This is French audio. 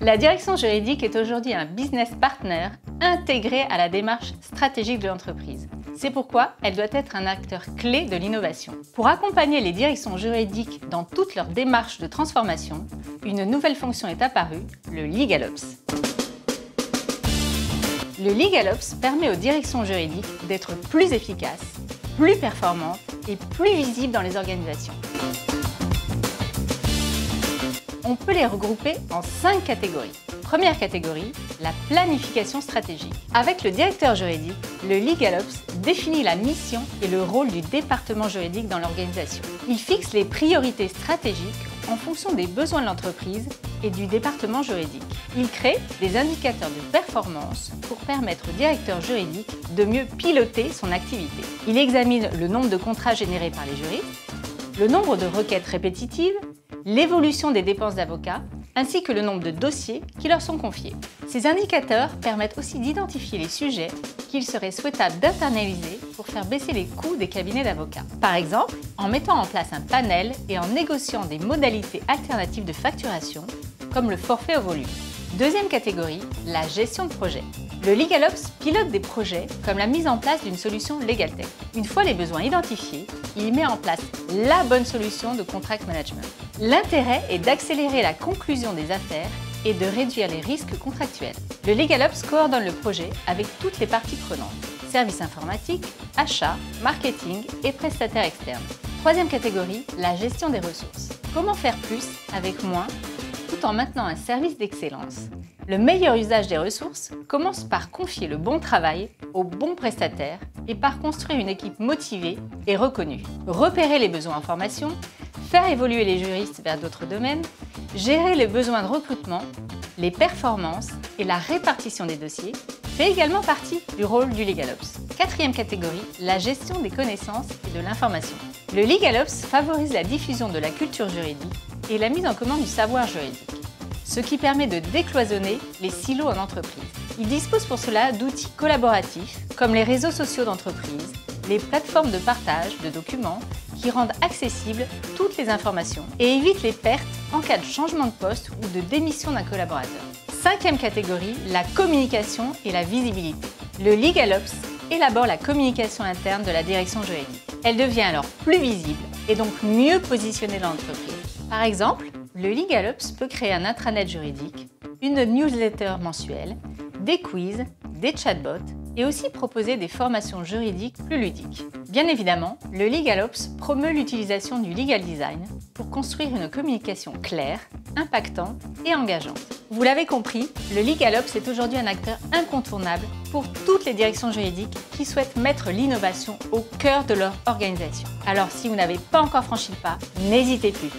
La direction juridique est aujourd'hui un business partner intégré à la démarche stratégique de l'entreprise. C'est pourquoi elle doit être un acteur clé de l'innovation. Pour accompagner les directions juridiques dans toute leur démarche de transformation, une nouvelle fonction est apparue, le LegalOps. Le LegalOps permet aux directions juridiques d'être plus efficaces, plus performantes et plus visibles dans les organisations. On peut les regrouper en 5 catégories. Première catégorie, la planification stratégique. Avec le directeur juridique, le LegalOps définit la mission et le rôle du département juridique dans l'organisation. Il fixe les priorités stratégiques en fonction des besoins de l'entreprise et du département juridique. Il crée des indicateurs de performance pour permettre au directeur juridique de mieux piloter son activité. Il examine le nombre de contrats générés par les juristes, le nombre de requêtes répétitives, l'évolution des dépenses d'avocats, ainsi que le nombre de dossiers qui leur sont confiés. Ces indicateurs permettent aussi d'identifier les sujets qu'il serait souhaitable d'internaliser pour faire baisser les coûts des cabinets d'avocats. Par exemple, en mettant en place un panel et en négociant des modalités alternatives de facturation, comme le forfait au volume. Deuxième catégorie, la gestion de projet. Le LegalOps pilote des projets comme la mise en place d'une solution LegalTech. Une fois les besoins identifiés, il met en place la bonne solution de contract management. L'intérêt est d'accélérer la conclusion des affaires et de réduire les risques contractuels. Le LegalOps coordonne le projet avec toutes les parties prenantes, services informatiques, achats, marketing et prestataires externes. Troisième catégorie, la gestion des ressources. Comment faire plus avec moins tout en maintenant un service d'excellence? Le meilleur usage des ressources commence par confier le bon travail aux bons prestataires et par construire une équipe motivée et reconnue. Repérer les besoins en formation, faire évoluer les juristes vers d'autres domaines, gérer les besoins de recrutement, les performances et la répartition des dossiers fait également partie du rôle du LegalOps. Quatrième catégorie, la gestion des connaissances et de l'information. Le LegalOps favorise la diffusion de la culture juridique et la mise en commun du savoir juridique, ce qui permet de décloisonner les silos en entreprise. Il dispose pour cela d'outils collaboratifs comme les réseaux sociaux d'entreprise, les plateformes de partage de documents qui rendent accessibles toutes les informations et évitent les pertes en cas de changement de poste ou de démission d'un collaborateur. Cinquième catégorie, la communication et la visibilité. Le LegalOps élabore la communication interne de la direction juridique. Elle devient alors plus visible et donc mieux positionnée dans l'entreprise. Par exemple, le LegalOps peut créer un intranet juridique, une newsletter mensuelle, des quiz, des chatbots et aussi proposer des formations juridiques plus ludiques. Bien évidemment, le LegalOps promeut l'utilisation du legal design pour construire une communication claire, impactante et engageante. Vous l'avez compris, le LegalOps est aujourd'hui un acteur incontournable pour toutes les directions juridiques qui souhaitent mettre l'innovation au cœur de leur organisation. Alors si vous n'avez pas encore franchi le pas, n'hésitez plus.